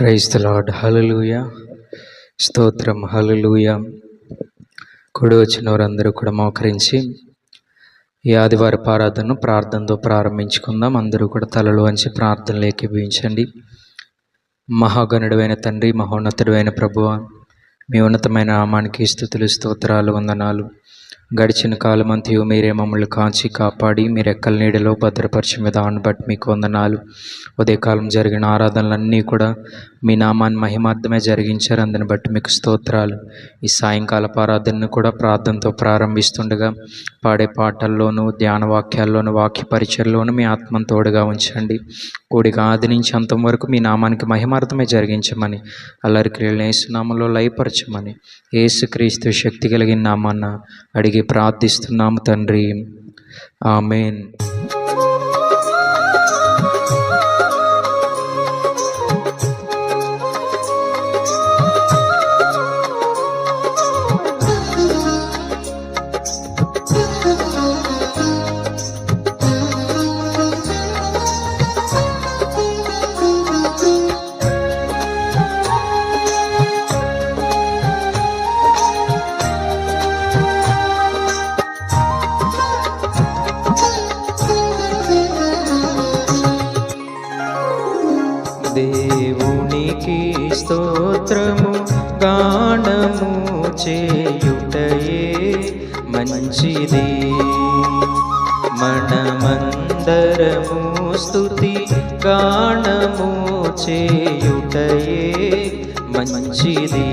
Praise the lord. హల్లెలూయా, స్తోత్రం, హల్లెలూయా. కూడి వచ్చిన వారందరూ కూడా మోకరించి ఈ ఆదివారపు ఆరాధనను ప్రార్థనతో ప్రారంభించుకుందాం. అందరూ కూడా తలలు వంచి ప్రార్థనలు ఏకీభవించండి. మహాగణుడైన తండ్రి, మహోన్నతుడైన ప్రభువా, మీ ఉన్నతమైన నామానికి స్తుతులు, స్తోత్రాలు, వందనాలు. గడిచిన కాలమంతయు మీరే మమ్మల్ని కాచి కాపాడి మీ రెక్కల నీడలో భద్రపరిచిన విధాన్ని బట్టి మీకు వందనాలు. ఉదయకాలం జరిగిన ఆరాధనలన్నీ కూడా మీ నామాన్ని మహిమార్థమే జరిగించారు, అందుని బట్టి మీకు స్తోత్రాలు. ఈ సాయంకాలపు ఆరాధనను కూడా ప్రార్థనతో ప్రారంభిస్తుండగా పాడే పాటల్లోనూ, ధ్యాన వాక్యాల్లోనూ, వాక్య పరిచయలోనూ మీ ఆత్మను తోడుగా ఉంచండి. కూడిక ఆది నుంచి అంతం వరకు మీ నామానికి మహిమార్థమే జరిగించమని, అల్లరి క్రియలను యేసునామంలో లయపరచమని, యేసుక్రీస్తు శక్తి కలిగిన నామాన్న అడిగి ప్రార్థిస్తున్నాము తండ్రి, ఆమేన్. దేవునికి స్తోత్రము గానము చేయుటయే మంచిది, మనమందరము స్తుతి గానము చేయుటయే మంచిది.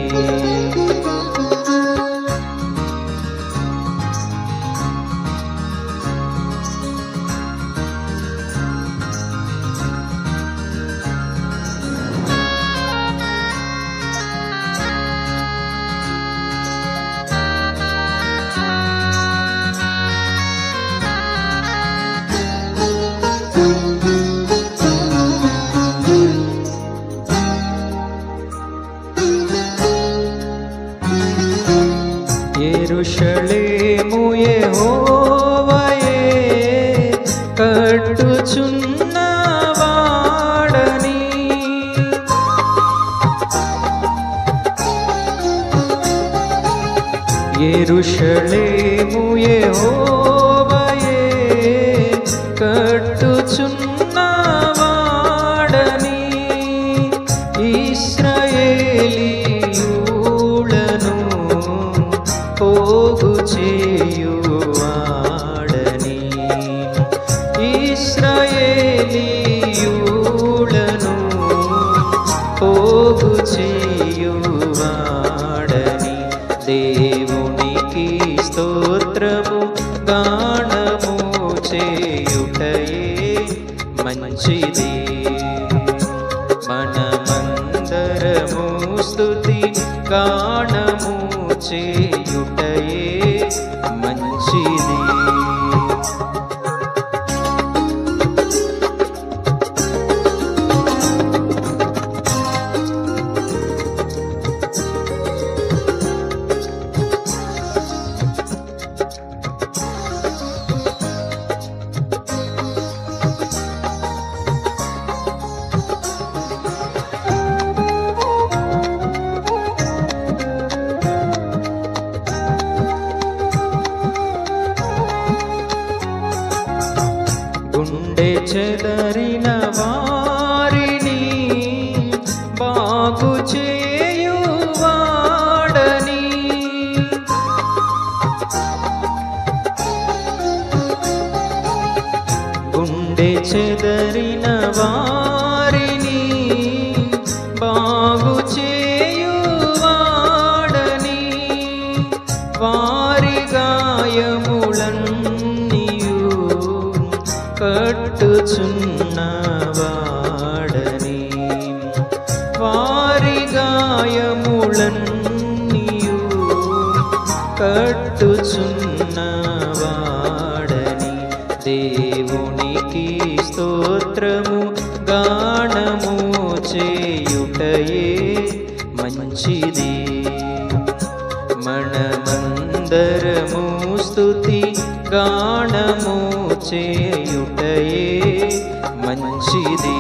యెరూషలేము యెహోవాయే కట్టుచున్నవాడని, యెరూషలేము యెహోవాయే కట్టుచున్నవాడని, ఇశ్రాయేలీయులను పోగు చేయువాడని, ఇశ్రాయేలీయులను పోగు చేయువాడని. దేవునికి స్తోత్రము గానము చేయుటయే మంచిది, మనమందరము స్తుతి గానము చేయుటయే మంచిది. గుండె చెదరిన వారిని బాగు చేయువాడని, గుండె చెదరిన వారిని బాగు చేయువాడని, వారి గాయములన్నీయు కట్టుచున్నవాడని, వారి గాయములన్నీయు కట్టుచున్నవాడని. దేవునికి స్తోత్రము గానము చేయుటయే మంచిది, మనమందరము స్తుతి గానము చేయుటయే మంచిది.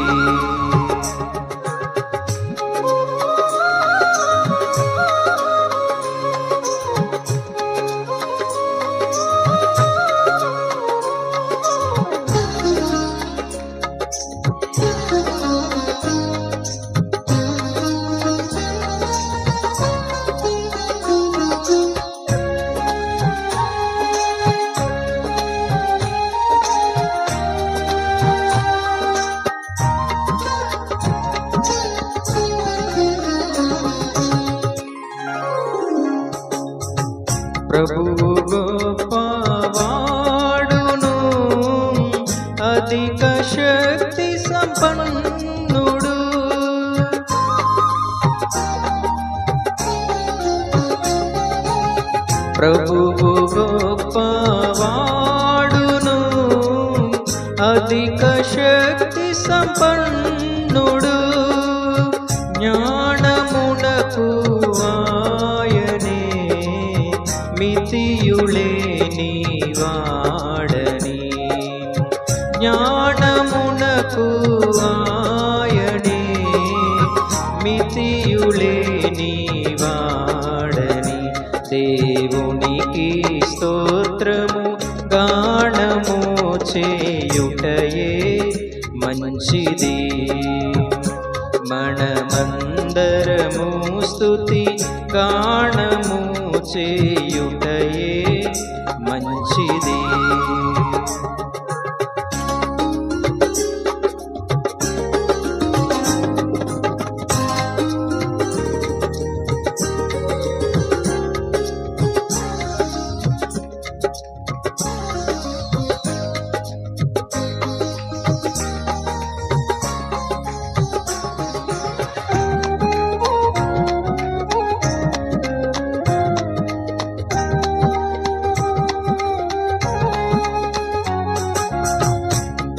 అధిక శక్తి సంపన్నుడు. ప్రభువు గొప్పవాడును, అధిక శక్తి సంపన్నుడు. జ్ఞానమునకు ఆయనే మితియులేని వాడని. జ్ఞానమునకు ఆయనే మితియులేని వాడని. దేవునికి స్తోత్రము గానము చేయుటయే మంచిది. మనమందరము స్తుతి గానము చేయుటయే మంచిది.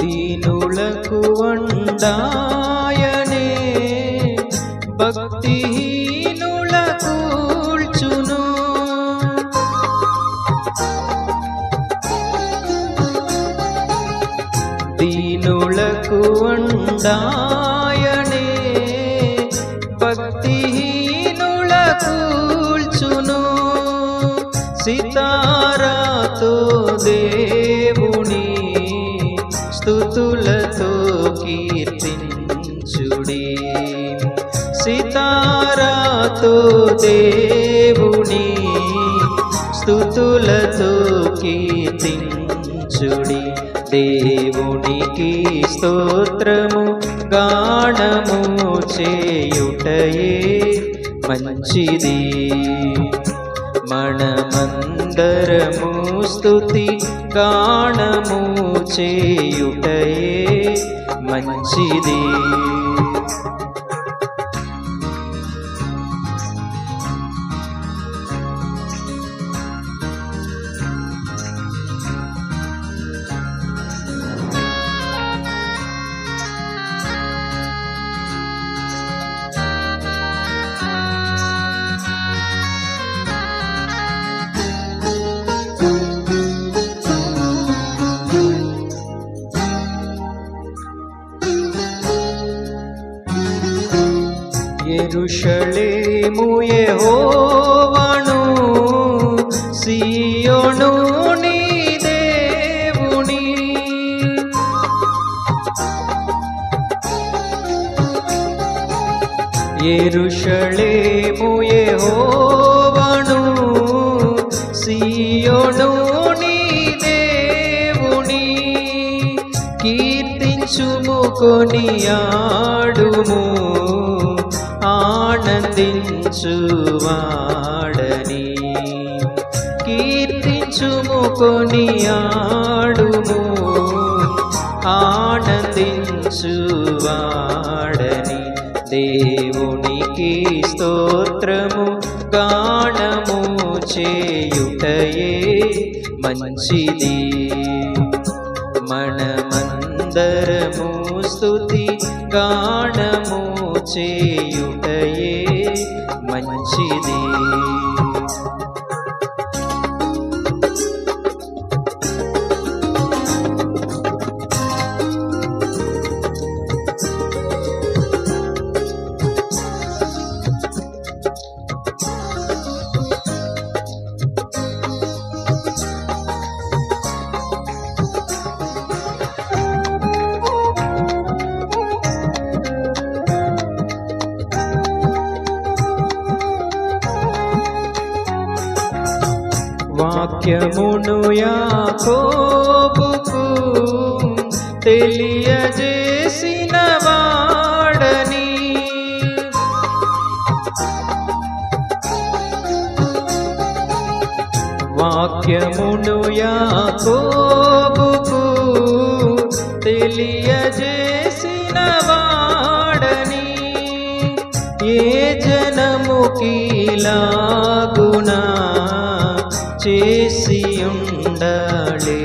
దీనులకు వండాయనే భక్తిహీనుల కూల్చును. దీనులకు వండాయనే భక్తిహీనుల కూల్చును. సితారాతో దేవుని స్తుతులతో కీర్తించుడి. సితారాతో దేవుని స్తుతులతో కీర్తించుడి. దేవునికి స్తోత్రము గానము చేయుటయే మంచిది. మనమందరము స్తుతి గానము చేయుటయే మంచిది. యెరూషలేము యెహోవాను, సీయోను నీ దేవుని. యెరూషలేము యెహోవాను, సీయోను నీ దేవుని. కీర్తించుము కొనియాడుము ఆనందించువాడని. కీర్తించుము కొనియాడుము ఆనందించువాడని. దేవునికి స్తోత్రము గానము చేయుటయే మంచిది. మనమందరము స్తుతి గానము చేయుటయే మంచిది. వాక్యమును యాకోబుకు తెలియజేసిన వాడని. వాక్యమును యాకోబుకు తెలియజేసిన వాడని ఏ జనముకిలాగునా చేసి ఉండలేదని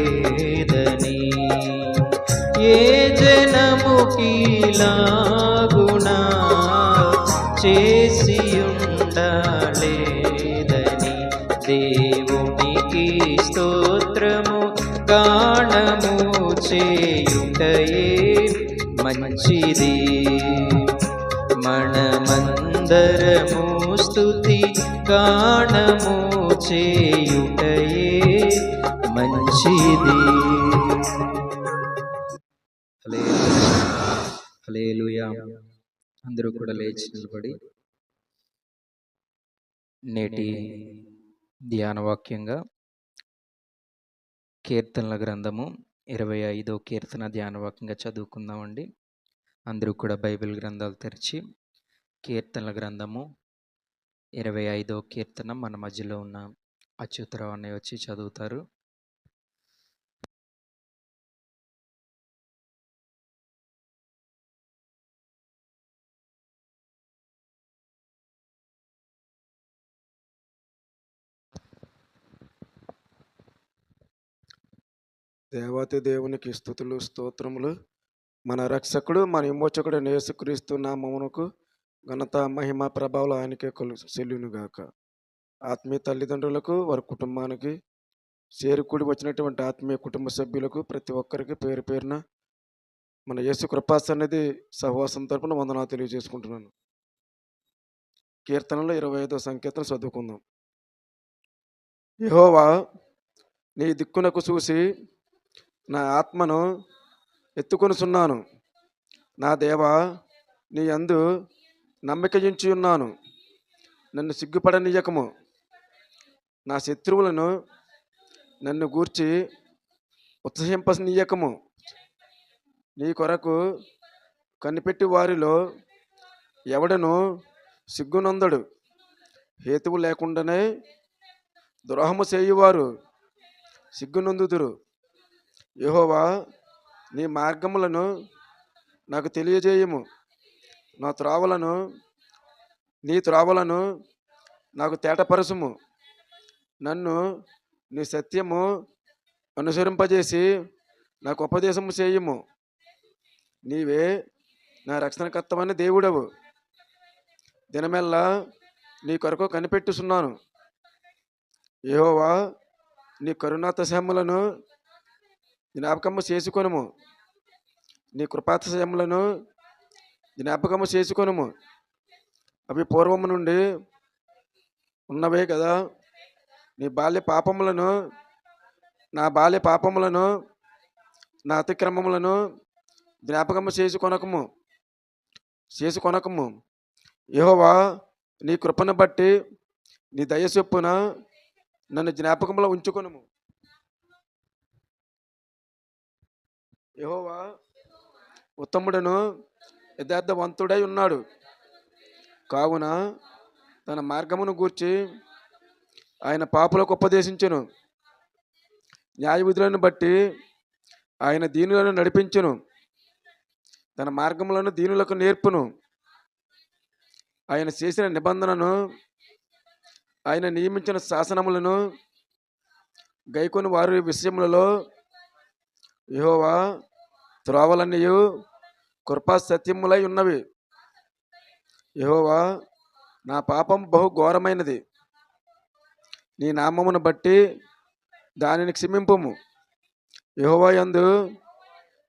ఏ జనముకిలాగునా చేసి ఉండలేదని దేవునికి స్తోత్రము గానము చేయుటయే మంచిది. మనమందరము స్తుతి గానము చేయుటయే మంచిది. హల్లెలూయా. అందరూ కూడా లేచి నిలబడి నేటి ధ్యాన వాక్యంగా కీర్తనల గ్రంథము 25వ కీర్తన ధ్యాన వాక్యంగా చదువుకుందామండి. అందరూ కూడా బైబిల్ గ్రంథాలు తెరిచి కీర్తనల గ్రంథము 25వ కీర్తన మన మధ్యలో ఉన్న అచ్యుతరావు అన్నయ్య వచ్చి చదువుతారు. దేవాతి దేవునికి స్తుతులు స్తోత్రములు. మన రక్షకుడు మన విమోచకుడు యేసుక్రీస్తు నామమునకు ఘనత మహిమ ప్రభావాలు ఆయనకే చెల్లునుగాక. ఆత్మీయ తల్లిదండ్రులకు వారి కుటుంబానికి చేరుకూడి వచ్చినటువంటి ఆత్మీయ కుటుంబ సభ్యులకు ప్రతి ఒక్కరికి పేరు పేరున మన యేసు కృపాసన్నిధి సహవాసం తరపున వందనాలు తెలియజేసుకుంటున్నాను. కీర్తనలో 25వ సంకీర్తన చదువుకుందాం. యెహోవా నీ దిక్కునకు చూసి నా ఆత్మను ఎత్తుకొనుచున్నాను. నా దేవా నీ యందు నమ్మిక ఉంచి ఉన్నాను. నన్ను సిగ్గుపడనీయకము. నా శత్రువులను నన్ను గూర్చి ఉత్సహింపనీయకము. నీ కొరకు కనిపెట్టి వారిలో ఎవడను సిగ్గునందడు. హేతువు లేకుండానే ద్రోహము చేయువారు సిగ్గునందుదురు. యెహోవా నీ మార్గములను నాకు తెలియజేయము. నీ త్రోవలను నాకు తేటపరచుము. నన్ను నీ సత్యము అనుసరింపజేసి నాకు ఉపదేశము చేయుము. నీవే నా రక్షణకర్తమైన దేవుడవు. దినమెల్లా నీ కొరకు కనిపెట్టుచున్నాను. యెహోవా నీ కరుణాతిశయములను జ్ఞాపకము చేసుకొనుము. నీ కృపాతిశయములను జ్ఞాపకము చేసుకొనుము. అవి పూర్వము నుండి ఉన్నవే కదా. నా బాల్య పాపములను నా అతిక్రమములను జ్ఞాపకము చేసుకొనకము. యెహోవా నీ కృపను బట్టి నీ దయ చొప్పున నన్ను జ్ఞాపకంలో ఉంచుకొనుము. యెహోవా ఉత్తముడను యథార్థవంతుడై ఉన్నాడు. కావున తన మార్గమును గూర్చి ఆయన పాపులకు ఉపదేశించును. న్యాయవిధులను బట్టి ఆయన దీనులను నడిపించును. తన మార్గములను దీనులకు నేర్పును. ఆయన చేసిన నిబంధనను, ఆయన నియమించిన శాసనములను గైకొని వారి విషయములలో యెహోవా త్రోవలన్నీయు కృపా సత్యములై ఉన్నవి. యెహోవా నా పాపం బహు ఘోరమైనది. నీ నామమును బట్టి దానిని క్షమింపుము. యెహోవా యందు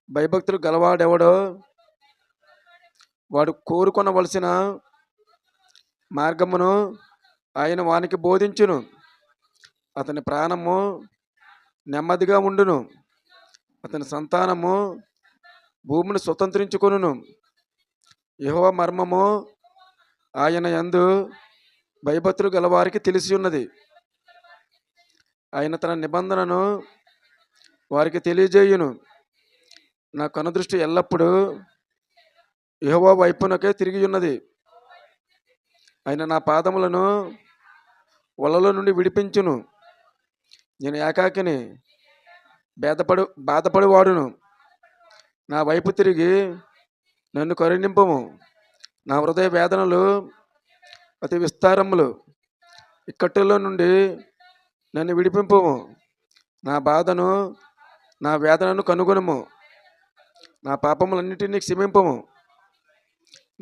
భయభక్తులు గలవాడెవడో వాడు కోరుకొనవలసిన మార్గమును ఆయన వానికి బోధించును. అతని ప్రాణము నెమ్మదిగా ఉండును. అతని సంతానము భూమిని స్వతంత్రించుకొనును. యెహోవా మర్మము ఆయన యందు భయభక్తులు గలవారికి తెలిసి ఉన్నది. ఆయన తన నిబంధనను వారికి తెలియజేయును. నా కనుదృష్టి ఎల్లప్పుడూ యెహోవా వైపునకే తిరిగి ఉన్నది. ఆయన నా పాదములను వలలో నుండి విడిపించును. నేను ఏకాకిని బాధపడి వాడును. నా వైపు తిరిగి నన్ను కరుణింపము. నా హృదయ వేదనలు అతి విస్తారములు. ఇక్కట్టులో నుండి నన్ను విడిపింపము. నా బాధను నా వేదనను కనుగొనుము. నా పాపములన్నిటినీ క్షమింపము.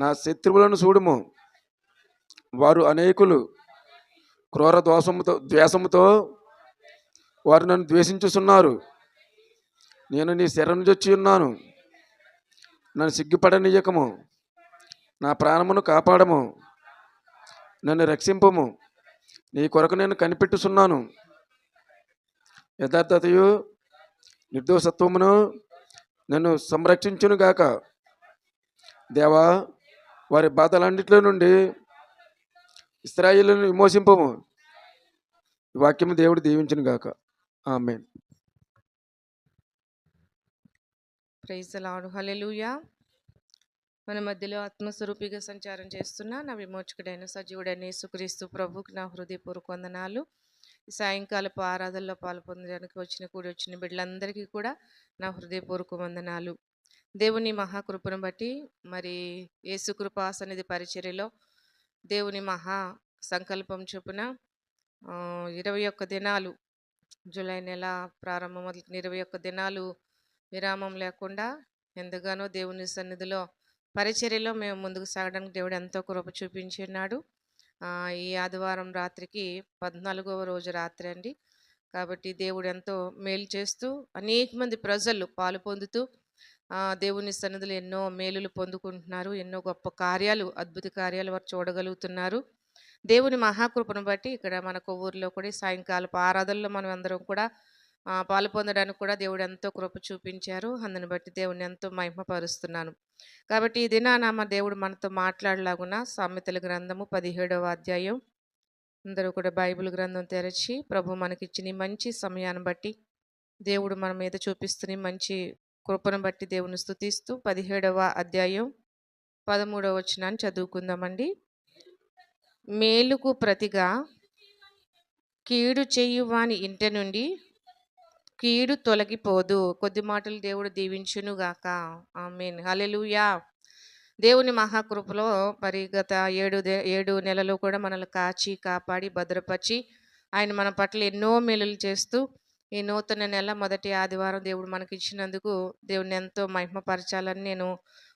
నా శత్రువులను చూడుము. వారు అనేకులు. క్రూర ద్వేషముతో వారు నన్ను ద్వేషించుచున్నారు. నేను నీ శరణు జొచ్చి ఉన్నాను. నన్ను సిగ్గుపడనీయకము. నా ప్రాణమును కాపాడము. నన్ను రక్షింపము. నీ కొరకు నేను కనిపెట్టుచున్నాను. యథార్థతయు నిర్దోషత్వమును నన్ను సంరక్షించునుగాక. దేవా, వారి బాధలన్నిటిలో నుండి ఇశ్రాయేలును విమోచింపము. ఈ వాక్యము దేవుడు దీవించునుగాక. Amen. Praise the lord. Hallelujah. మన మధ్యలో ఆత్మస్వరూపిగా సంచారం చేస్తున్న నా విమోచకుడైన సజీవుడైన యేసుక్రీస్తు ప్రభువుకి నా హృదయపూర్వక వందనాలు. ఈ సాయంకాలపు ఆరాధనలో పాల్పొందడానికి కూడి వచ్చిన బిడ్డలందరికీ కూడా నా హృదయపూర్వక వందనాలు. దేవుని మహాకృపను బట్టి మరి యేసుకృపా సన్నిధి పరిచర్యలో దేవుని మహా సంకల్పం చొప్పున 21 దినాలు, జూలై నెల ప్రారంభం మొదలు 21 దినాలు విరామం లేకుండా ఎంతగానో దేవుని సన్నిధిలో పరిచర్యలో మేము ముందుకు సాగడానికి దేవుడు ఎంతో కృప చూపించి ఉన్నాడు. ఈ ఆదివారం రాత్రికి 14వ రోజు రాత్రి అండి. కాబట్టి దేవుడు ఎంతో మేలు చేస్తూ అనేక మంది ప్రజలు పాలు పొందుతూ దేవుని సన్నిధిలో ఎన్నో మేలులు పొందుకుంటున్నారు. ఎన్నో గొప్ప కార్యాలు, అద్భుత కార్యాలు వారు చూడగలుగుతున్నారు. దేవుని మహాకృపను బట్టి ఇక్కడ మన కొవ్వూరులో కూడా సాయంకాలపు ఆరాధనలో మనం అందరం కూడా పాలు పొందడానికి కూడా దేవుడు ఎంతో కృప చూపించారు. అందుని బట్టి దేవుని ఎంతో మహిమపరుస్తున్నాను. కాబట్టి ఈ దినాన మా దేవుడు మనతో మాట్లాడలాగున సామెతల గ్రంథము 17వ అధ్యాయం. అందరూ కూడా బైబిల్ గ్రంథం తెరచి ప్రభు మనకిచ్చిన మంచి సమయాన్ని బట్టి దేవుడు మన మీద చూపిస్తున్న మంచి కృపను బట్టి దేవుని స్తుతిస్తూ 17వ అధ్యాయం 13వ వచనాన్ని చదువుకుందామండి. మేలుకు ప్రతిగా కీడు చేయువాని ఇంట నుండి కీడు తొలగిపోదు. కొద్ది మాటలు దేవుడు దీవించునుగాక. ఆమేన్. హల్లెలూయా. దేవుని మహాకృపలో మరి గత 7 నెలలు కూడా మనల్ని కాచి కాపాడి భద్రపరిచి ఆయన మన పట్ల ఎన్నో మేలులు చేస్తూ ఈ నూతన నెల మొదటి ఆదివారం దేవుడు మనకి ఇచ్చినందుకు దేవుని ఎంతో మహిమపరచాలని నేను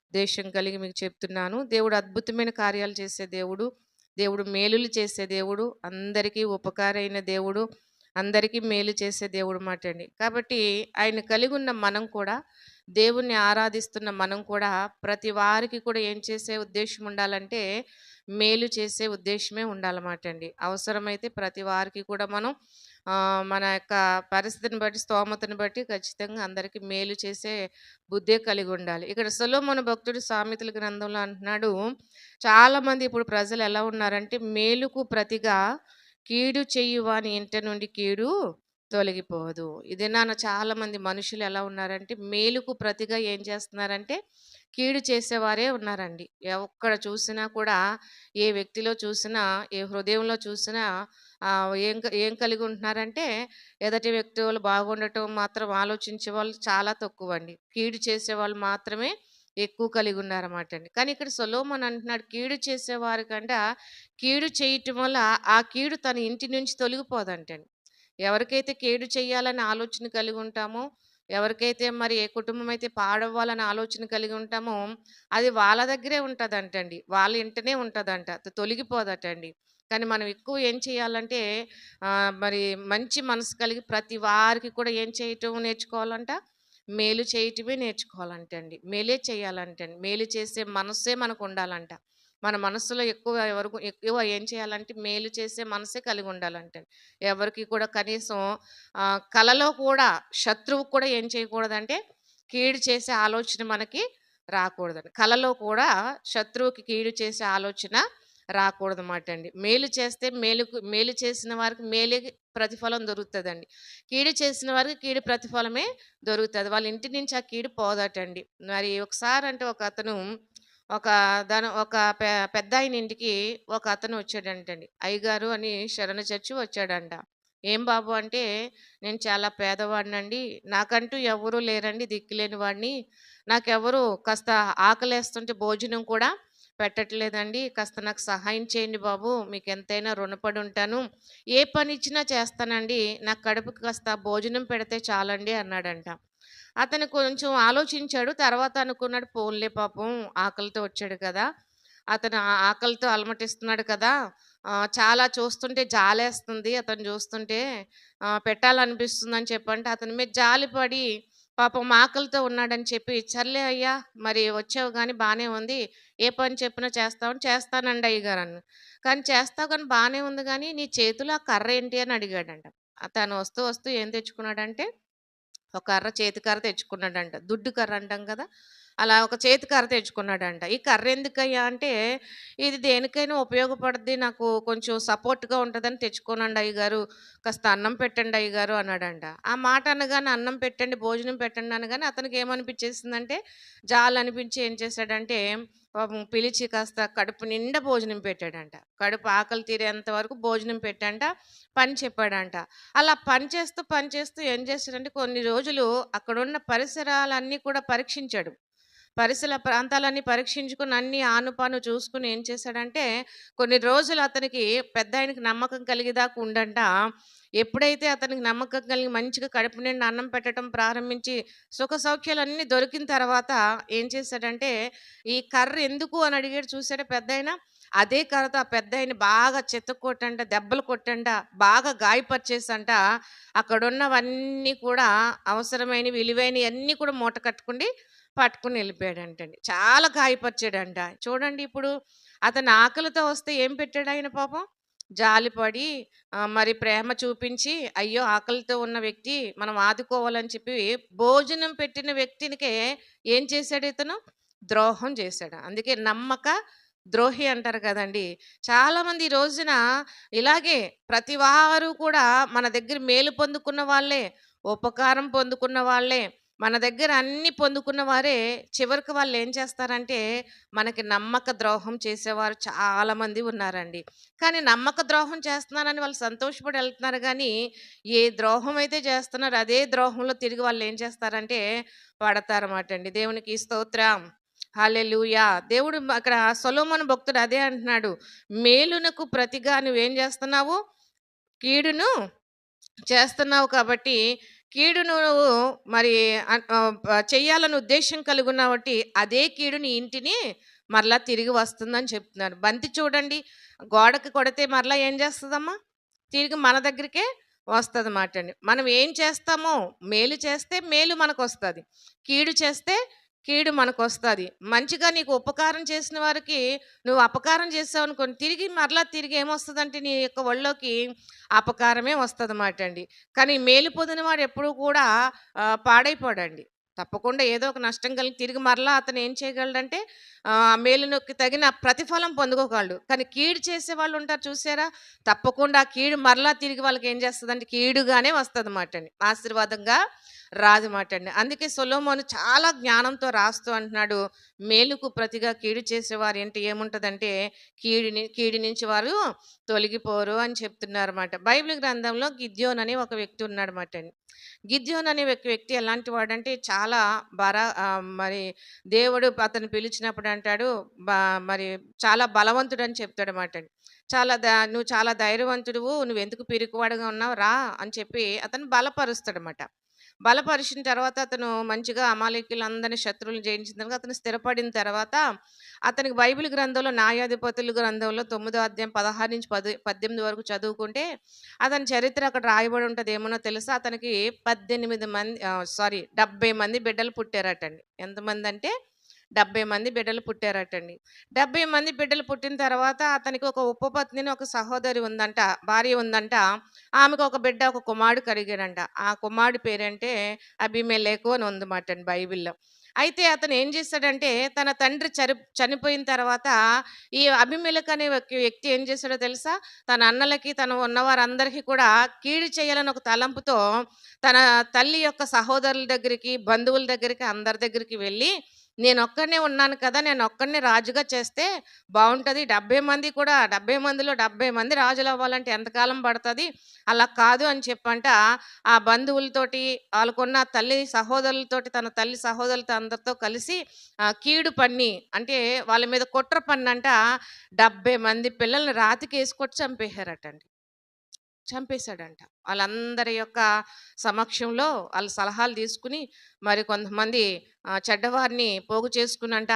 ఉద్దేశం కలిగి మీకు చెప్తున్నాను. దేవుడు అద్భుతమైన కార్యాలు చేసే దేవుడు, దేవుడు మేలులు చేసే దేవుడు, అందరికీ ఉపకారైన దేవుడు, అందరికీ మేలు చేసే దేవుడు మాట అండి. కాబట్టి ఆయన కలిగి ఉన్న మనం కూడా, దేవుణ్ణి ఆరాధిస్తున్న మనం కూడా ప్రతి వారికి కూడా ఏం చేసే ఉద్దేశం ఉండాలంటే మేలు చేసే ఉద్దేశమే ఉండాలన్నమాట అండి. అవసరమైతే ప్రతి వారికి కూడా మనం మన యొక్క పరిస్థితిని బట్టి, స్తోమతను బట్టి ఖచ్చితంగా అందరికీ మేలు చేసే బుద్ధే కలిగి ఉండాలి. ఇక్కడ సొలొమోను భక్తుడు సామెతల గ్రంథంలో అంటున్నాడు, చాలామంది ఇప్పుడు ప్రజలు ఎలా ఉన్నారంటే మేలుకు ప్రతిగా కీడు చేయువాని ఇంట నుండి కీడు తొలగిపోదు. ఇదే నాన్న చాలామంది మనుషులు ఎలా ఉన్నారంటే మేలుకు ప్రతిగా ఏం చేస్తున్నారంటే కీడు చేసేవారే ఉన్నారండి. ఎక్కడ చూసినా కూడా, ఏ వ్యక్తిలో చూసినా, ఏ హృదయంలో చూసినా ఏం కలిగి ఉంటున్నారంటే ఎదటి వ్యక్తి వాళ్ళు బాగుండటం మాత్రం ఆలోచించే వాళ్ళు చాలా తక్కువ అండి. కీడు చేసేవాళ్ళు మాత్రమే ఎక్కువ కలిగి ఉన్నారన్నమాట అండి. కానీ ఇక్కడ సొలొమోను అంటున్నాడు, కీడు చేసేవారి కంటే కీడు చేయటం వల్ల ఆ కీడు తన ఇంటి నుంచి తొలగిపోదంటండి. ఎవరికైతే కీడు చేయాలని ఆలోచన కలిగి ఉంటామో, ఎవరికైతే మరి ఏ కుటుంబం అయితే పాడవ్వాలని ఆలోచన కలిగి ఉంటామో అది వాళ్ళ దగ్గరే ఉంటుందంటండి. వాళ్ళ ఇంటనే ఉంటుందంట, అది తొలగిపోదటండి. కానీ మనం ఎక్కువ ఏం చేయాలంటే మరి మంచి మనసు కలిగి ప్రతి వారికి కూడా ఏం చేయటం నేర్చుకోవాలంట, మేలు చేయటమే నేర్చుకోవాలంటండి. మేలే చేయాలంటండి. మేలు చేసే మనస్సే మనకు ఉండాలంట. మన మనస్సులో ఎక్కువ ఏం చేయాలంటే మేలు చేసే మనసే కలిగి ఉండాలంటండి. ఎవరికి కూడా కనీసం కలలో కూడా శత్రువుకు కూడా ఏం చేయకూడదంటే కీడు చేసే ఆలోచన మనకి రాకూడదండి. కలలో కూడా శత్రువుకి కీడు చేసే ఆలోచన రాకూడదన్నమాట అండి. మేలు చేస్తే మేలు చేసిన వారికి మేలే ప్రతిఫలం దొరుకుతుందండి. కీడు చేసిన వారికి కీడు ప్రతిఫలమే దొరుకుతుంది. వాళ్ళ ఇంటి నుంచి ఆ కీడు పోదటండి. మరి ఒకసారి అంటే ఒక పెద్దాయన ఇంటికి ఒక అతను వచ్చాడంటండి. అయ్యగారు అని శరణ చర్చి వచ్చాడంట. "ఏం బాబు" అంటే, "నేను చాలా పేదవాడినండి. నాకంటూ ఎవ్వరూ లేరండి, దిక్కులేని వాడిని. నాకెవరు కాస్త ఆకలేస్తుంటే భోజనం కూడా పెట్టట్లేదండి. కాస్త నాకు సహాయం చేయండి బాబు. మీకెంతైనా రుణపడి ఉంటాను. ఏ పనిచ్చినా చేస్తానండి. నా కడుపుకి కాస్త భోజనం పెడితే చాలండి" అన్నాడంట. అతను కొంచెం ఆలోచించాడు. తర్వాత అనుకున్నాడు, పోన్లే పాపం ఆకలితో వచ్చాడు కదా! అతను ఆకలితో అలమటిస్తున్నాడు కదా! చాలా చూస్తుంటే జాలేస్తుంది అతన్ని చూస్తుంటే. పెట్టాలనిపిస్తుందని చెప్పంటే అతని మీద జాలిపడి పాపం ఆకలితో ఉన్నాడని చెప్పి, "సర్లే అయ్యా! మరి వచ్చావు గానీ బానే ఉంది. ఏ పని చెప్పినా చేస్తావా?" "చేస్తానండి అయ్యగారన్నా." "కానీ చేస్తావు గానీ బానే ఉంది గానీ, నీ చేతిలో ఆ కర్ర ఏంటి?" అని అడిగాడంట. తను వస్తూ వస్తూ ఏం తెచ్చుకున్నాడంటే ఒక కర్ర, చేతి కర్ర తెచ్చుకున్నాడంట. దుడ్డు కర్ర అంటాం కదా! అలా ఒక చేతి కర్ర తెచ్చుకున్నాడంట. "ఈ కర్ర ఎందుకయ్యా" అంటే, "ఇది దేనికైనా ఉపయోగపడుద్ది. నాకు కొంచెం సపోర్ట్‌గా ఉంటదని తెచ్చుకున్నానండి అయ్యగారు. కాస్త అన్నం పెట్టండి అయ్యగారు" అన్నాడంట. ఆ మాట అనగానే అన్నం పెట్టండి, భోజనం పెట్టండి అనగానే అతనికి ఏమనిపించేసిందంటే, జాలనిపించి ఏం చేశాడంటే, పాపం పిలిచి కాస్త కడుపు నిండా భోజనం పెట్టాడంట. కడుపు ఆకలి తీరేంత వరకు భోజనం పెట్టంట. పని చెప్పాడంట. అలా పని చేస్తూ ఏం చేశాడంటే కొన్ని రోజులు అక్కడున్న పరిసరాలన్నీ కూడా పరీక్షించాడు. పరిసర ప్రాంతాలన్నీ పరీక్షించుకొని అన్నీ ఆనుపాను చూసుకొని ఏం చేశాడంటే, కొన్ని రోజులు అతనికి పెద్దాయనకి నమ్మకం కలిగేదాకా ఉండంట. ఎప్పుడైతే అతనికి నమ్మకం కలిగి మంచిగా కడుపు నిండా అన్నం పెట్టడం ప్రారంభించి, సుఖ సౌఖ్యాలన్నీ దొరికిన తర్వాత ఏం చేశాడంటే, "ఈ కర్ర ఎందుకు" అని అడిగాడు చూసారా పెద్దాయన. అదే కర్రతో ఆ పెద్దాయన్ని బాగా చెతక్కొట్టంట, దెబ్బలు కొట్టంట, బాగా గాయపరిచేసంట, అక్కడున్నవన్నీ కూడా అవసరమైనవి, విలువైనయి అన్నీ కూడా మూట కట్టుకుండి పట్టుకొని వెళ్ళిపోయాడంటండి. చాలా గాయపరిచాడంట. చూడండి ఇప్పుడు అతను ఆకలితో వస్తే ఏం పెట్టాడాయన పాపం? జాలిపడి మరి ప్రేమ చూపించి, అయ్యో! ఆకలితో ఉన్న వ్యక్తి మనం ఆదుకోవాలని చెప్పి భోజనం పెట్టిన వ్యక్తినికే ఏం చేశాడు ఇతను? ద్రోహం చేశాడు. అందుకే నమ్మక ద్రోహి అంటారు కదండీ! చాలామంది ఈ రోజున ఇలాగే ప్రతి వారు కూడా మన దగ్గర మేలు పొందుకున్న వాళ్ళే, ఉపకారం పొందుకున్న వాళ్ళే, మన దగ్గర అన్నీ పొందుకున్న వారే చివరికి వాళ్ళేం చేస్తారంటే, మనకి నమ్మక ద్రోహం చేసేవారు చాలామంది ఉన్నారండి. కానీ నమ్మక ద్రోహం చేస్తున్నారని వాళ్ళు సంతోషపడి ఎళ్తున్నారు గానీ, ఏ ద్రోహం అయితే చేస్తున్నారో అదే ద్రోహంలో తిరిగి వాళ్ళేం చేస్తారంటే పడతారన్నమాటండి. దేవునికి స్తోత్రం. హల్లెలూయా! దేవుడు అక్కడ సొలొమోను భక్తుడు అదే అంటున్నాడు. మేలునకు ప్రతిగా నువ్వేం చేస్తున్నావు? కీడును చేస్తున్నావు కాబట్టి, కీడును నువ్వు మరి చెయ్యాలని ఉద్దేశ్యం కలిగున్నావు కాబట్టి, అదే కీడు నీ ఇంటిని మరలా తిరిగి వస్తుందని చెప్తున్నారు. బంతి చూడండి, గోడకి కొడితే మరలా ఏం చేస్తదమ్మా? తిరిగి మన దగ్గరికే వస్తదన్నమాటండి. మనం ఏం చేస్తామో, మేలు చేస్తే మేలు మనకొస్తది. కీడు చేస్తే కీడు మనకొస్తది. మంచిగా నీకు ఉపకారం చేసిన వారికి నువ్వు అపకారం చేసావనుకోండి, తిరిగి మరలా తిరిగి ఏమొస్తదంటే నీ యొక్క ఒళ్ళోకి అపకారమే వస్తదన్నమాట అండి. కానీ మేలు పొందినవాడు ఎప్పుడూ కూడా పాడైపోడండి. తప్పకుండా ఏదో ఒక నష్టం కలిగి తిరిగి మరలా అతను ఏం చేయగలడంటే మేలునొకి తగిన ప్రతిఫలం పొందుకోగలడు. కానీ కీడు చేసేవాళ్ళు ఉంటారు చూసారా? తప్పకుండా ఆ కీడు మరలా తిరిగి వాళ్ళకి ఏం చేస్తదంటే కీడుగానే వస్తదన్నమాటండి. ఆశీర్వాదంగా రాదన్నమాటండి. అందుకే సొలొమోను చాలా జ్ఞానంతో రాస్తూ అంటున్నాడు, మేలుకు ప్రతిగా కీడు చేసేవారు ఏంటి ఏముంటదంటే కీడు నుంచి వారు తొలగిపోరు అని చెప్తున్నారన్నమాట. బైబిల్ గ్రంథంలో గిద్యోను అని ఒక వ్యక్తి ఉన్నాడన్నమాట అండి. గిద్యోను అనే వ్యక్తి ఎలాంటి వాడంటే చాలా మరి దేవుడు అతన్ని పిలిచినప్పుడు అంటాడు మరి చాలా బలవంతుడని చెప్తాడన్నమాట అండి. "నువ్వు చాలా ధైర్యవంతుడువు, నువ్వెందుకు పిరికివాడుగా ఉన్నావు రా" అని చెప్పి అతన్ని బలపరుస్తాడన్నమాట. బలపరిచిన తర్వాత అతను మంచిగా అమాలేకీయులందరిని శత్రువులను జయించిన తర్వాత అతను స్థిరపడిన తర్వాత అతనికి బైబిల్ గ్రంథంలో న్యాయాధిపతుల గ్రంథంలో 9వ అధ్యాయం 16-18 వరకు చదువుకుంటే అతని చరిత్ర అక్కడ రాయబడి ఉంటది. ఏమనో తెలుసా? అతనికి 70 మంది బిడ్డలు పుట్టారటండి. ఎంతమందంటే 70 మంది బిడ్డలు పుట్టారటండి. 70 మంది బిడ్డలు పుట్టిన తర్వాత అతనికి ఒక ఉపపత్నిని, ఒక సహోదరి ఉందంట, భార్య ఉందంట. ఆమెకు ఒక బిడ్డ, ఒక కుమారుడు కలిగాడంట. ఆ కుమారుడి పేరంటే అబీమెలెకు అని ఉందన్నమాటండి బైబిల్‌లో. అయితే అతను ఏం చేశాడంటే తన తండ్రి చనిపోయిన తర్వాత ఈ అబీమెలెకు అనే వ్యక్తి ఏం చేశాడో తెలుసా? తన అన్నలకి, తను ఉన్నవారందరికీ కూడా కీడు చేయాలని ఒక తలంపుతో తన తల్లి యొక్క సహోదరుల దగ్గరికి, బంధువుల దగ్గరికి, అందరి దగ్గరికి వెళ్ళి నేనొక్కడినే ఉన్నాను కదా! నేనొక్కడినే రాజుగా చేస్తే బావుంటది. 70 మంది కూడా 70 మందిలో 70 మంది రాజులవ్వాలంటే ఎంతకాలం పడతది. అలా కాదు అని చెప్పంట ఆ బంధువులతోటి, ఆళ్ళకున్న తల్లి సహోదరులతోటి, తన తల్లి సహోదరులతో అందరితో కలిసి కీడు పన్ని అంటే వాళ్ళ మీద కుట్ర పన్నంట 70 మంది పిల్లల్ని రాతికేసి కొట్టి చంపేశారటండి. చంపేశాడంట. వాళ్ళందరి యొక్క సమక్షంలో ఆళ్ళ సలహాలు తీసుకుని, మరి కొంతమంది చెడ్డవారిని పోగు చేసుకునంట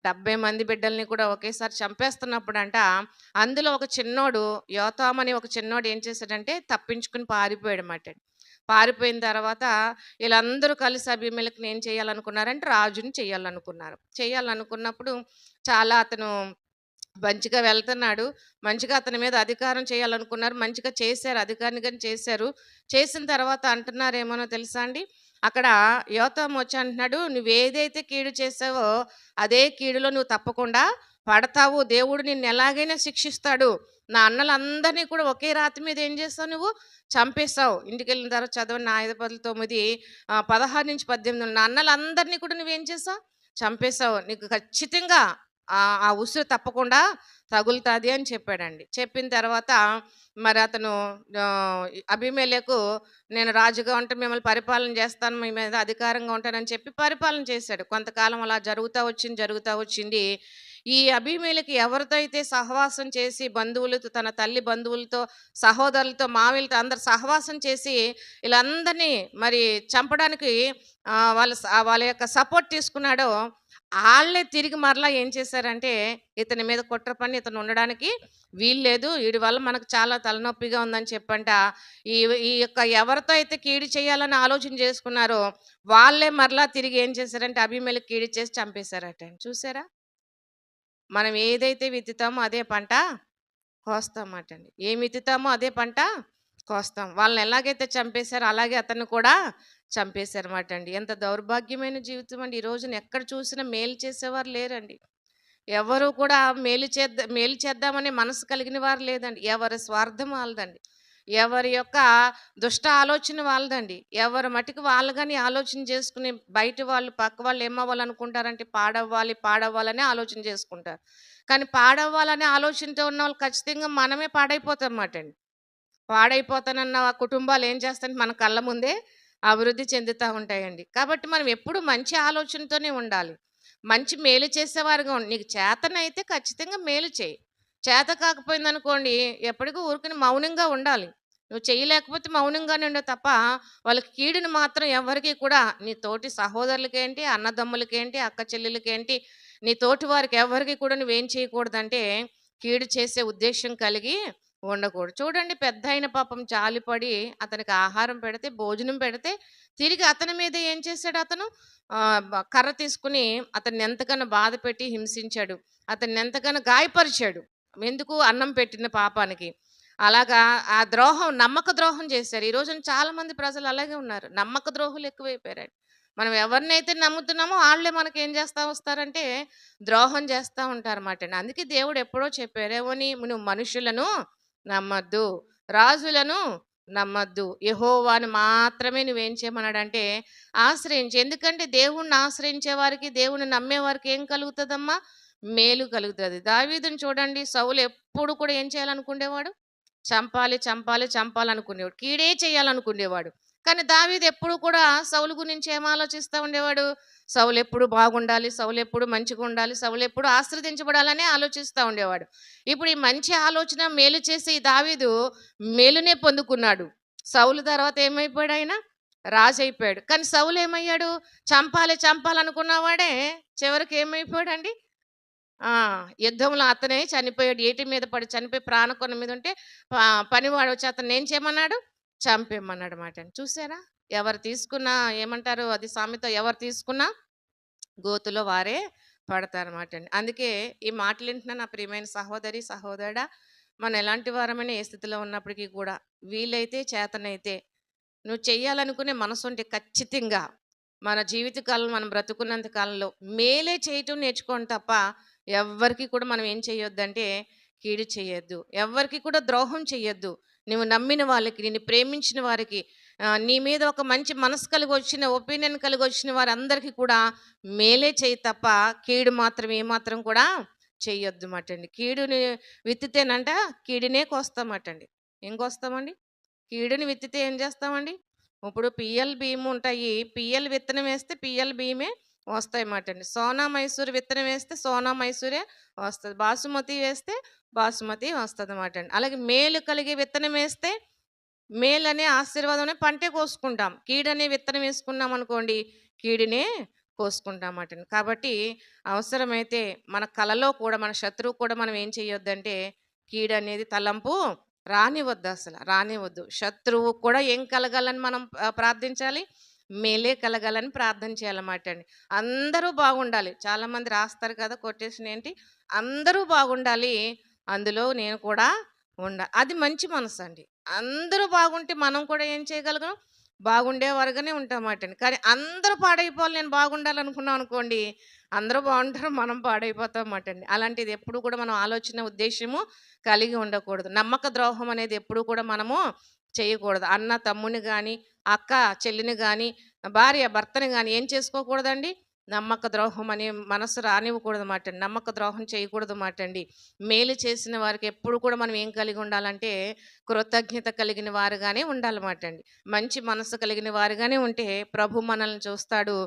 70 మంది బిడ్డల్ని కూడా ఒకేసారి చంపేస్తున్నప్పుడంట, అందులో ఒక చిన్నోడు యోతాము అనే ఒక చిన్నోడు ఏం చేశాడంటే తప్పించుకొని పారిపోయాడన్నమాట. పారిపోయిన తర్వాత ఈళ్ళందరూ కలిసి అబీమెలెకుని ఏం చేయాలనుకున్నారంటే రాజుని చేయాలనుకున్నారు. చేయాలనుకున్నప్పుడు చాలా అతను మంచిగా వెళ్తున్నాడు. మంచిగా అతని మీద అధికారం చేయాలనుకున్నారు. మంచిగా చేశారు. అధికారిని గాని చేశారు. చేసిన తర్వాత అంటున్నారేమోనో తెలుసా అండి? అక్కడ యోతాము వచ్చి అంటున్నాడు, "నువ్వేదైతే కీడు చేశావో అదే కీడులో నువ్వు తప్పకుండా పడతావు. దేవుడు నిన్ను ఎలాగైనా శిక్షిస్తాడు. నా అన్నలందరినీ కూడా ఒకే రాతి మీద ఏం చేసావు నువ్వు? చంపేశావు." ఇంటికెళ్ళిన తర్వాత చదవండి న్యాయాధిపతులు 9 16-18. నా అన్నలందరినీ కూడా నువ్వేం చేసావు? చంపేశావు. నీకు ఖచ్చితంగా ఆ ఉసురు తప్పకుండా తగులుతాది అని చెప్పాడండి. చెప్పిన తర్వాత మరి అతను అబీమెలెకు నేను రాజుగా ఉంటే మిమ్మల్ని పరిపాలన చేస్తాను, మీ మీద అధికారంగా ఉంటానని చెప్పి పరిపాలన చేశాడు. కొంతకాలం అలా జరుగుతా వచ్చింది. ఈ అబీమెలెకు ఎవరితో అయితే సహవాసం చేసి బంధువులతో, తన తల్లి బంధువులతో, సహోదరులతో, మావయ్యలతో అందరు సహవాసం చేసి వీళ్ళందరినీ మరి చంపడానికి వాళ్ళ యొక్క సపోర్ట్ తీసుకున్నాడో, ఆళ్ళే తిరిగి మరలా ఏం చేశారంటే ఇతని మీద కుట్ర పన్ని ఇతను ఉండడానికి వీల్లేదు. వీడి వల్ల మనకు చాలా తలనొప్పిగా ఉందని చెప్పంట. ఈ ఈ యొక్క ఎవరితో అయితే కీడు చేయాలని ఆలోచన చేసుకున్నారో వాళ్ళే మరలా తిరిగి ఏం చేశారంటే అబీమెలెకు కీడు చేసి చంపేశారట. చూసారా? మనం ఏదైతే విత్తుతామో అదే పంట కోస్తామటండి. ఏమి విత్తుతామో అదే పంట కోస్తాం. వాళ్ళని ఎలాగైతే చంపేశారో అలాగే అతన్ని కూడా చంపేశారన్నమాట అండి. ఎంత దౌర్భాగ్యమైన జీవితం అండి. ఈ రోజున ఎక్కడ చూసినా మేలు చేసేవారు లేరండి. ఎవరు కూడా మేలు చేద్దామనే మనసు కలిగిన వారు లేదండి. ఎవరి స్వార్థం వాళ్ళదండి. ఎవరి యొక్క దుష్ట ఆలోచన వాళ్ళదండి. ఎవరి మటికి వాళ్ళు గాని ఆలోచన చేసుకుని బయట వాళ్ళు, పక్క వాళ్ళు ఏమవ్వాలనుకుంటారంటే పాడవ్వాలని ఆలోచన చేసుకుంటారు. కానీ పాడవ్వాలనే ఆలోచనతో ఉన్నవాళ్ళు ఖచ్చితంగా మనమే పాడైపోతామటండి. పాడైపోతానన్న కుటుంబాలు ఏం చేస్తాయంటే మన కళ్ళ ముందే అభివృద్ధి చెందుతా ఉంటాయండి. కాబట్టి మనం ఎప్పుడు మంచి ఆలోచనతోనే ఉండాలి. మంచి మేలు చేసేవారుగా నీకు చేతనైతే ఖచ్చితంగా మేలు చేయి. చేత కాకపోయిందనుకోండి ఎప్పటికీ ఊరికనే మౌనంగా ఉండాలి. నువ్వు చేయలేకపోతే మౌనంగానే ఉండు తప్ప వాళ్ళకి కీడుని మాత్రం ఎవరికీ కూడా నీ తోటి సహోదరులకేంటి, అన్నదమ్ములకేంటి, అక్క చెల్లెలకేంటి, నీ తోటి వారికి ఎవరికీ కూడా నువ్వేం చేయకూడదంటే కీడు చేసే ఉద్దేశం కలిగి ఉండకూడదు. చూడండి పెద్దాయన పాపం జాలిపడి అతనికి ఆహారం పెడితే, భోజనం పెడితే తిరిగి అతని మీద ఏం చేశాడు అతను? కర్ర తీసుకుని అతన్ని ఎంతగానో బాధపెట్టి హింసించాడు. అతన్ని ఎంతగానో గాయపరిచాడు. ఎందుకు? అన్నం పెట్టిన పాపానికి. అలాగా ఆ నమ్మక ద్రోహం చేశారు. ఈ రోజున చాలా మంది ప్రజలు అలాగే ఉన్నారు. నమ్మక ద్రోహులు ఎక్కువైపోయారండి. మనం ఎవరినైతే నమ్ముతున్నామో వాళ్ళే మనకేం చేస్తా వస్తారంటే ద్రోహం చేస్తా ఉంటారన్నమాట. అందుకే దేవుడు ఎప్పుడో చెప్పారు ఏమని? నువ్వు మనుషులను నమ్మద్దు, రాజులను నమ్మద్దు, యెహోవాను మాత్రమే నువ్వేం చేయమన్నాడంటే ఆశ్రయించు. ఎందుకంటే దేవుణ్ణి ఆశ్రయించే వారికి, దేవుణ్ణి నమ్మే వారికి ఏం కలుగుతుందమ్మా? మేలు కలుగుతుంది. దావీదుని చూడండి, సౌలు ఎప్పుడు కూడా ఏం చేయాలనుకునేవాడు? చంపాలనుకునేవాడు. కీడే చేయాలనుకునేవాడు. కానీ దావీదు ఎప్పుడు కూడా సౌలు గురించి ఏం ఆలోచిస్తూ ఉండేవాడు? సౌలు ఎప్పుడు బాగుండాలి, సౌలు ఎప్పుడు మంచిగా ఉండాలి, సౌలు ఎప్పుడు ఆశీర్వదించబడాలని ఆలోచిస్తూ ఉండేవాడు. ఇప్పుడు ఈ మంచి ఆలోచన మేలు చేసి ఈ దావీదు మేలునే పొందుకున్నాడు. సౌలు తర్వాత ఏమైపోయాడు? ఆయన రాజు అయిపోయాడు. కానీ సౌలు ఏమయ్యాడు? చంపాలనుకున్నవాడే చివరికి ఏమైపోయాడండి? యుద్ధంలో అతనే చనిపోయాడు. ఏటి మీద పడి చనిపోయి ప్రాణకొన మీద ఉంటే పనివాడు వచ్చి అతన్ని ఏం చేయమన్నాడు? చంపేయమన్నాడు మాట. చూసారా? ఎవరు తీసుకున్నా ఏమంటారు? అది సామెత, ఎవరు తీసుకున్నా గోతులో వారే పడతారన్నమాట అండి. అందుకే ఈ మాటలు వింటున్న నా ప్రియమైన సహోదరి, సహోదరుడా, మనం ఎలాంటి వారమైనా ఏ స్థితిలో ఉన్నప్పటికీ కూడా వీలైతే చేతనైతే నువ్వు చెయ్యాలనుకునే మనసు ఉంటే ఖచ్చితంగా మన జీవితకాలం మనం బ్రతుకున్నంత కాలంలో మేలే చేయటం నేర్చుకోండి తప్ప ఎవ్వరికి కూడా మనం ఏం చేయొద్దంటే కీడు చేయొద్దు. ఎవ్వరికి కూడా ద్రోహం చేయొద్దు. నువ్వు నమ్మిన వాళ్ళకి, నిన్ను ప్రేమించిన వారికి నీ మీద ఒక మంచి మనసు కలిగి వచ్చిన ఒపీనియన్ కలిగి వచ్చిన వారందరికీ కూడా మేలే చేయి తప్ప కీడు మాత్రం ఏమాత్రం కూడా చెయ్యొద్దు మటండి. కీడుని విత్తితేనంట కీడునే కోస్తామటండి. ఏం కోస్తామండి? కీడుని విత్తితే ఏం చేస్తామండి? ఇప్పుడు పిఎల్ బియ్యం ఉంటాయి. పిఎల్ విత్తనం వేస్తే పిఎల్ బియ్యమే వస్తాయి మాటండి. సోనా మైసూర్ విత్తనం వేస్తే సోనా మైసూరే వస్తుంది. బాసుమతి వేస్తే బాసుమతి వస్తుంది మాట అండి. అలాగే మేలు కలిగే విత్తనం వేస్తే మేలనే ఆశీర్వాదం పంటే కోసుకుంటాం. కీడనే విత్తనం వేసుకున్నాం అనుకోండి కీడునే కోసుకుంటాం అటండి. కాబట్టి అవసరమైతే మన కలలో కూడా మన శత్రువు కూడా మనం ఏం చేయొద్దంటే కీడనేది తలంపు రానివద్దు, అసలు రానివద్దు. శత్రువు కూడా ఏం కలగాలని మనం ప్రార్థించాలి, మేలే కలగాలని ప్రార్థన చేయాలన్నమాట అండి. అందరూ బాగుండాలి. చాలామంది రాస్తారు కదా కొటేషన్ ఏంటి, అందరూ బాగుండాలి అందులో నేను కూడా అది మంచి మనసు అండి. అందరూ బాగుంటే మనం కూడా ఏం చేయగలం, బాగుండేవారుగానే ఉంటామాట అండి. కానీ అందరూ పాడైపోవాలి నేను బాగుండాలనుకున్నాం అనుకోండి, అందరూ బాగుంటారు మనం పాడైపోతాం అన్నమాట అండి. అలాంటిది ఎప్పుడు కూడా మనం ఆలోచన ఉద్దేశము కలిగి ఉండకూడదు. నమ్మక ద్రోహం అనేది ఎప్పుడు కూడా మనము చేయకూడదు. అన్న తమ్ముని కానీ, అక్క చెల్లిని కానీ, భార్య భర్తని కానీ ఏం చేసుకోకూడదండి, నమ్మక ద్రోహం అనే మనసు రానివ్వకూడదు మాట అండి. నమ్మక ద్రోహం చేయకూడదు మాట అండి. మేలు చేసిన వారికి ఎప్పుడు కూడా మనం ఏం కలిగి ఉండాలంటే కృతజ్ఞత కలిగిన వారుగానే ఉండాలన్నమాట అండి. మంచి మనసు కలిగిన వారుగానే ఉంటే ప్రభు మనల్ని చూస్తాడు.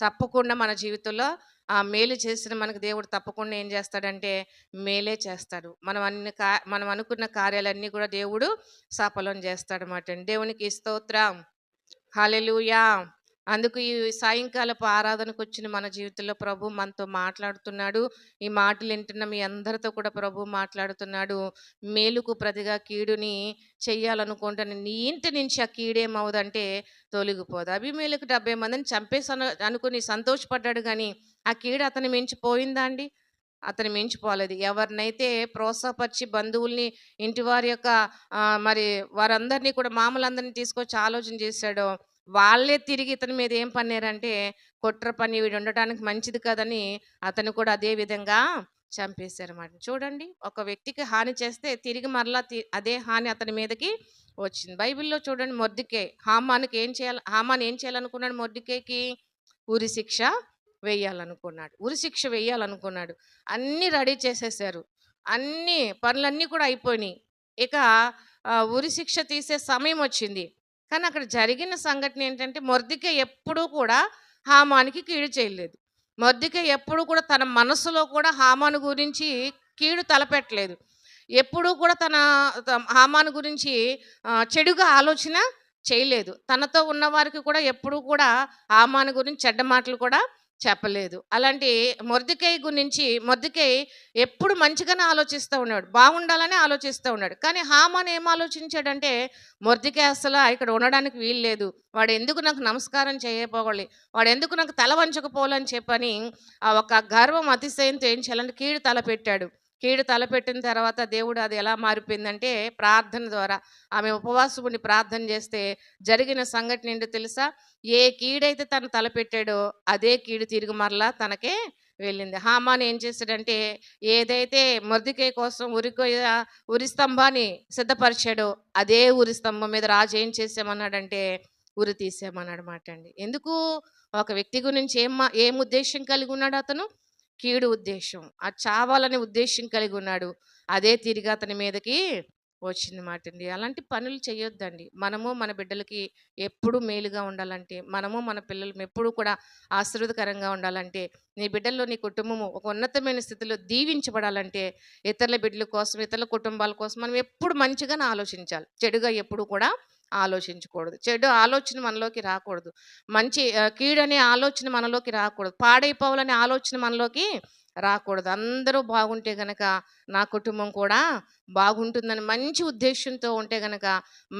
తప్పకుండా మన జీవితంలో ఆ మేలు చేసిన మనకు దేవుడు తప్పకుండా ఏం చేస్తాడంటే మేలే చేస్తాడు. మనం అనుకున్న కార్యాలన్నీ కూడా దేవుడు సఫలం చేస్తాడన్నమాట అండి. దేవునికి స్తోత్రం, హల్లెలూయా. అందుకు ఈ సాయంకాలపు ఆరాధనకు వచ్చిన మన జీవితంలో ప్రభు మనతో మాట్లాడుతున్నాడు. ఈ మాటలు వింటున్న మీ అందరితో కూడా ప్రభు మాట్లాడుతున్నాడు. మేలుకు ప్రతిగా కీడుని చెయ్యాలనుకుంటాను, నీ ఇంటి నుంచి ఆ కీడేమవుదంటే తొలగిపోదు. అభిమేలకు 70 మందిని చంపేసాను అనుకుని సంతోషపడ్డాడు, కానీ ఆ కీడు అతని మించిపోయిందా అండి? అతను మించిపోలేదు. ఎవరినైతే ప్రోత్సాహపరిచి బంధువుల్ని ఇంటి వారి యొక్క మరి వారందరినీ కూడా మామూలందరినీ తీసుకొచ్చి ఆలోచన చేశాడో వాళ్ళే తిరిగి ఇతని మీద ఏం పన్నారంటే కుట్ర పని, వీడు ఉండటానికి మంచిది కదని అతను కూడా అదే విధంగా చంపేశారన్నమాట. చూడండి, ఒక వ్యక్తికి హాని చేస్తే తిరిగి మరలా అదే హాని అతని మీదకి వచ్చింది. బైబిల్లో చూడండి, మొర్దెకై హామాను ఏం చేయాలనుకున్నాడు? మొర్దెకైకి ఉరి శిక్ష వేయాలనుకున్నాడు. ఉరి శిక్ష వేయాలనుకున్నాడు. అన్నీ రెడీ చేసేసారు. అన్ని పనులన్నీ కూడా అయిపోయినాయి. ఇక ఉరి శిక్ష తీసే సమయం వచ్చింది. కానీ అక్కడ జరిగిన సంఘటన ఏంటంటే మొర్దెకై ఎప్పుడూ కూడా హామానికి కీడు చేయలేదు. మొర్దెకై ఎప్పుడు కూడా తన మనసులో కూడా హామాను గురించి కీడు తలపెట్టలేదు. ఎప్పుడూ కూడా హామాను గురించి చెడుగా ఆలోచన చేయలేదు. తనతో ఉన్నవారికి కూడా ఎప్పుడూ కూడా హామాను గురించి చెడ్డ మాటలు కూడా చెప్పలేదు. అలాంటి మొర్దెకై ఎప్పుడు మంచిగానే ఆలోచిస్తూ ఉన్నాడు, బాగుండాలని ఆలోచిస్తూ ఉన్నాడు. కానీ హామాను ఏం ఆలోచించాడంటే మొర్దెకై అసలు ఇక్కడ ఉండడానికి వీలు లేదు, వాడు ఎందుకు నాకు నమస్కారం చేయకపోవాలి, వాడు ఎందుకు నాకు తల వంచకపోవాలని చెప్పని ఆ ఒక గర్వం అతిశయంతో ఏం చేయాలంటే కీడు తలపెట్టాడు. కీడు తలపెట్టిన తర్వాత దేవుడు అది ఎలా మారిపోయిందంటే ప్రార్థన ద్వారా ఆమె ఉపవాసం ఉండి ప్రార్థన చేస్తే జరిగిన సంఘటన ఏంటో తెలుసా? ఏ కీడైతే తను తలపెట్టాడో అదే కీడు తిరిగి మరలా తనకే వెళ్ళింది. హామాను ఏం చేశాడంటే ఏదైతే మొర్దెకై కోసం ఉరి స్తంభాన్ని సిద్ధపరిచాడో అదే ఉరి స్తంభం మీద రాజు ఏం చేసామన్నాడంటే ఉరి తీసామన్నాడు మాట అండి. ఎందుకు? ఒక వ్యక్తి గురించి ఏం ఉద్దేశం కలిగి ఉన్నాడు అతను? కీడు ఉద్దేశం, ఆ చావాలనే ఉద్దేశం కలిగి ఉన్నాడు. అదే తిరిగి అతని మీదకి వచ్చింది మాట అండి. అలాంటి పనులు చేయొద్దండి. మనము మన బిడ్డలకి ఎప్పుడు మేలుగా ఉండాలంటే, మనము మన పిల్లలు ఎప్పుడు కూడా ఆశీర్వాదకరంగా ఉండాలంటే, నీ బిడ్డల్లో నీ కుటుంబము ఒక ఉన్నతమైన స్థితిలో దీవించబడాలంటే ఇతరుల బిడ్డల కోసం, ఇతరుల కుటుంబాల కోసం మనం ఎప్పుడు మంచిగానే ఆలోచించాలి. చెడుగా ఎప్పుడు కూడా ఆలోచించకూడదు. చెడు ఆలోచన మనలోకి రాకూడదు. కీడనే ఆలోచన మనలోకి రాకూడదు. పాడైపోవాలనే ఆలోచన మనలోకి రాకూడదు. అందరూ బాగుంటే గనక నా కుటుంబం కూడా బాగుంటుందని మంచి ఉద్దేశంతో ఉంటే గనక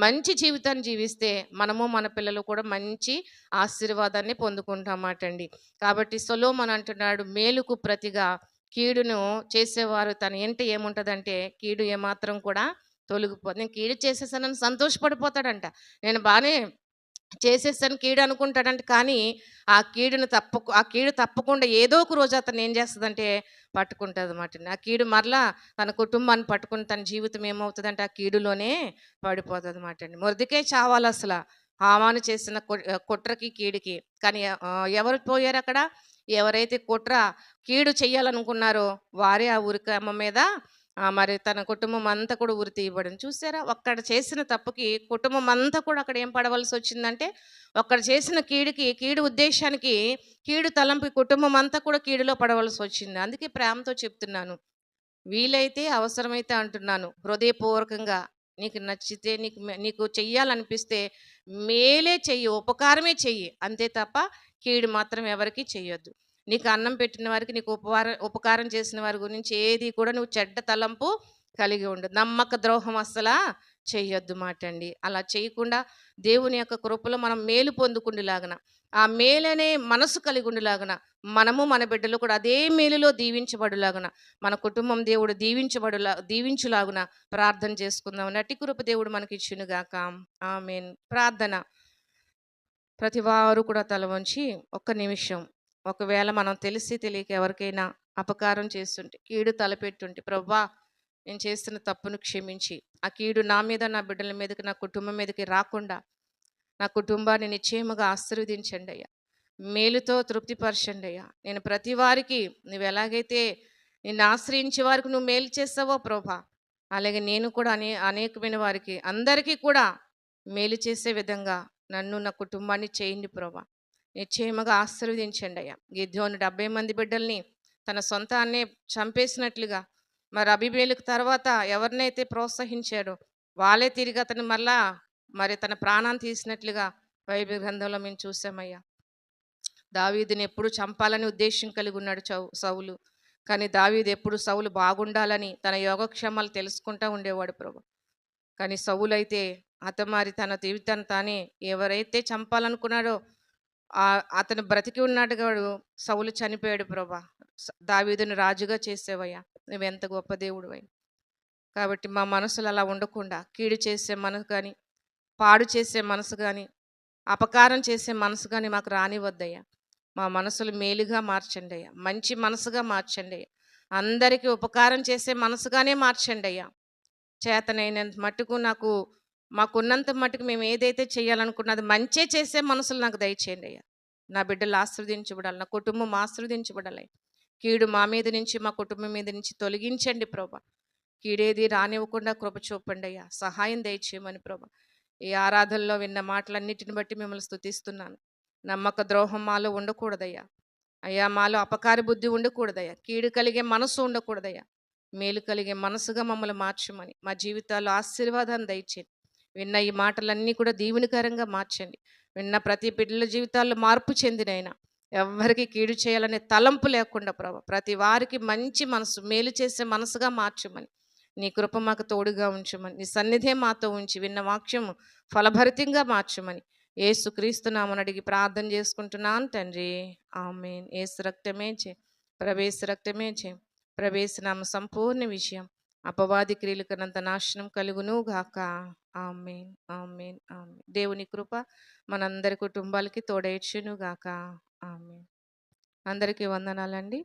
మంచి జీవితాన్ని జీవిస్తే మనము మన పిల్లలు కూడా మంచి ఆశీర్వాదాన్ని పొందుకుంటామాట అండి. కాబట్టి సొలొమోను అంటున్నాడు, మేలుకు ప్రతిగా కీడును చేసేవారు తన ఇంట ఏముంటుందంటే కీడు ఏమాత్రం కూడా తొలగిపోదు. నేను కీడు చేసేసానని సంతోషపడిపోతాడంట. నేను బాగానే చేసేసాను కీడు అనుకుంటాడంట. కానీ ఆ కీడు తప్పకుండా ఏదో ఒక రోజు అతను ఏం చేస్తుందంటే పట్టుకుంటుంది అన్నమాట. ఆ కీడు మరలా తన కుటుంబాన్ని పట్టుకుని తన జీవితం ఏమవుతుందంటే ఆ కీడులోనే పడిపోతుంది అన్నమాట అండి. మొర్దెకై చావాలి అసలు, హామాను చేసిన కుట్రకి కీడుకి. కానీ ఎవరు పోయారు అక్కడ? ఎవరైతే కుట్ర కీడు చేయాలనుకున్నారో వారే ఆ ఉరికమ్మ మీద మరి తన కుటుంబం అంతా కూడా ఉరి తీయబడింది. చూసారా? ఒక్కడ చేసిన తప్పుకి కుటుంబం అంతా కూడా అక్కడ ఏం పడవలసి వచ్చిందంటే, ఒక్కడు చేసిన కీడుకి, కీడు ఉద్దేశానికి, కీడు తలంపు కుటుంబం అంతా కూడా కీడులో పడవలసి వచ్చింది. అందుకే ప్రేమతో చెప్తున్నాను. వీలైతే, అవసరమైతే అంటున్నాను, హృదయపూర్వకంగా నీకు నచ్చితే, నీకు చెయ్యాలనిపిస్తే మేలే చెయ్యి, ఉపకారమే చెయ్యి. అంతే తప్ప కీడు మాత్రం ఎవరికీ చెయ్యొద్దు. నీకు అన్నం పెట్టిన వారికి, నీకు ఉపకారం చేసిన వారి గురించి ఏది కూడా నువ్వు చెడ్డ తలంపు కలిగి ఉండు. నమ్మక ద్రోహం అస్సలా చెయ్యొద్దు మాటండి. అలా చేయకుండా దేవుని యొక్క కృపలో మనం మేలు పొందుకుండులాగన, ఆ మేలనే మనసు కలిగి ఉండులాగన, మనము మన బిడ్డలు కూడా అదే మేలులో దీవించబడులాగున, మన కుటుంబం దేవుడు దీవించులాగున ప్రార్థన చేసుకుందాం. నటి కృప దేవుడు మనకి ఇచ్చునుగాక. ఆమేన్. ప్రార్థన. ప్రతి వారు కూడా తల వంచి ఒక్క నిమిషం, ఒకవేళ మనం తెలిసి తెలియక ఎవరికైనా అపకారం చేస్తుంటే, కీడు తలపెట్టుంటే, ప్రభువా నేను చేస్తున్న తప్పును క్షమించి, ఆ కీడు నా మీద, నా బిడ్డల మీదకి, నా కుటుంబం మీదకి రాకుండా నా కుటుంబాన్ని నిశ్చయముగా ఆశీర్వదించండి అయ్యా. మేలుతో తృప్తిపరచండి అయ్యా. నేను ప్రతి వారికి నువ్వు ఎలాగైతే నిన్ను ఆశ్రయించే వారికి నువ్వు మేలు చేస్తావో ప్రభా, అలాగే నేను కూడా అనేకమైన వారికి, అందరికీ కూడా మేలు చేసే విధంగా నన్ను, నా కుటుంబాన్ని చేయండి ప్రభా. నిశ్చయముగా ఆశీర్వదించండి అయ్యా. గిద్యోను 70 మంది బిడ్డల్ని తన సొంత అన్నే చంపేసినట్లుగా, మరి అబీమెలెకు తర్వాత ఎవరినైతే ప్రోత్సహించాడో వాళ్ళే తిరిగి అతను మళ్ళా మరి తన ప్రాణాన్ని తీసినట్లుగా బైబిల్ గ్రంథంలో మేము చూసామయ్యా. దావీదుని ఎప్పుడు చంపాలని ఉద్దేశం కలిగి ఉన్నాడు సౌలు. కానీ దావీదు ఎప్పుడు సౌలు బాగుండాలని తన యోగక్షేమాలు తెలుసుకుంటూ ఉండేవాడు ప్రభు. కానీ సౌలు అయితే హతమారి తన జీవితాన్ని తానే ఎవరైతే చంపాలనుకున్నాడో అతను బ్రతికి ఉన్నాడుగా, సౌలు చనిపోయాడు ప్రభా. దావీదుని రాజుగా చేసేవయ్యా, నువ్వెంత గొప్ప దేవుడు అయ్యా. కాబట్టి మా మనసులు అలా ఉండకుండా, కీడు చేసే మనసు కానీ, పాడు చేసే మనసు కానీ, అపకారం చేసే మనసు కానీ మాకు రానివద్దయ్యా. మా మనసులు మేలుగా మార్చండి అయ్యా, మంచి మనసుగా మార్చండి అయ్యా, అందరికీ ఉపకారం చేసే మనసుగానే మార్చండి అయ్యా. చేతనైనంత మట్టుకు మాకున్నంత మట్టుకు మేము ఏదైతే చేయాలనుకున్నది మంచే చేసే మనసులు నాకు దయచేయండి అయ్యా. నా బిడ్డలు ఆశీర్వదించబడాలి, నా కుటుంబం ఆశీర్వదించబడాలి. కీడు మా మీద నుంచి, మా కుటుంబం మీద నుంచి తొలగించండి ప్రభా. కీడేది రానివ్వకుండా కృప చూపండి అయ్యా, సహాయం దయచేయమని ప్రభా. ఈ ఆరాధనలో విన్న మాటలన్నిటిని బట్టి మిమ్మల్ని స్తుతిస్తున్నాను. నమ్మక ద్రోహం మాలో ఉండకూడదయ్యా. అయ్యా, మాలో అపకార బుద్ధి ఉండకూడదయ్యా. కీడు కలిగే మనసు ఉండకూడదయ్యా. మేలు కలిగే మనసుగా మమ్మల్ని మార్చమని, మా జీవితాల్లో ఆశీర్వాదాన్ని దయచేయండి. విన్న ఈ మాటలన్నీ కూడా దీవెనకరంగా మార్చండి. విన్న ప్రతి బిడ్డల జీవితాల్లో మార్పు చెందినైనా ఎవరికి కీడు చేయాలనే తలంపు లేకుండా ప్రభా, ప్రతి వారికి మంచి మనసు, మేలు చేసే మనసుగా మార్చమని, నీ కృప మాకు తోడుగా ఉంచమని, నీ సన్నిధే మాతో ఉంచి విన్న వాక్యం ఫలభరితంగా మార్చమని యేసుక్రీస్తు నామమున అడిగి ప్రార్థన చేసుకుంటున్నాను తండ్రి. ఆమేన్. యేసు రక్తమే చే, ప్రవేశ రక్తమే చే, ప్రవేశనామ సంపూర్ణ విషయం, అపవాది క్రియలు కనంత నాశనం కలుగును గాక. ఆమేన్, ఆమేన్, ఆమేన్. దేవుని కృప మనందరి కుటుంబాలకి తోడేర్చును గాక. ఆమేన్. అందరికీ వందనాలండి.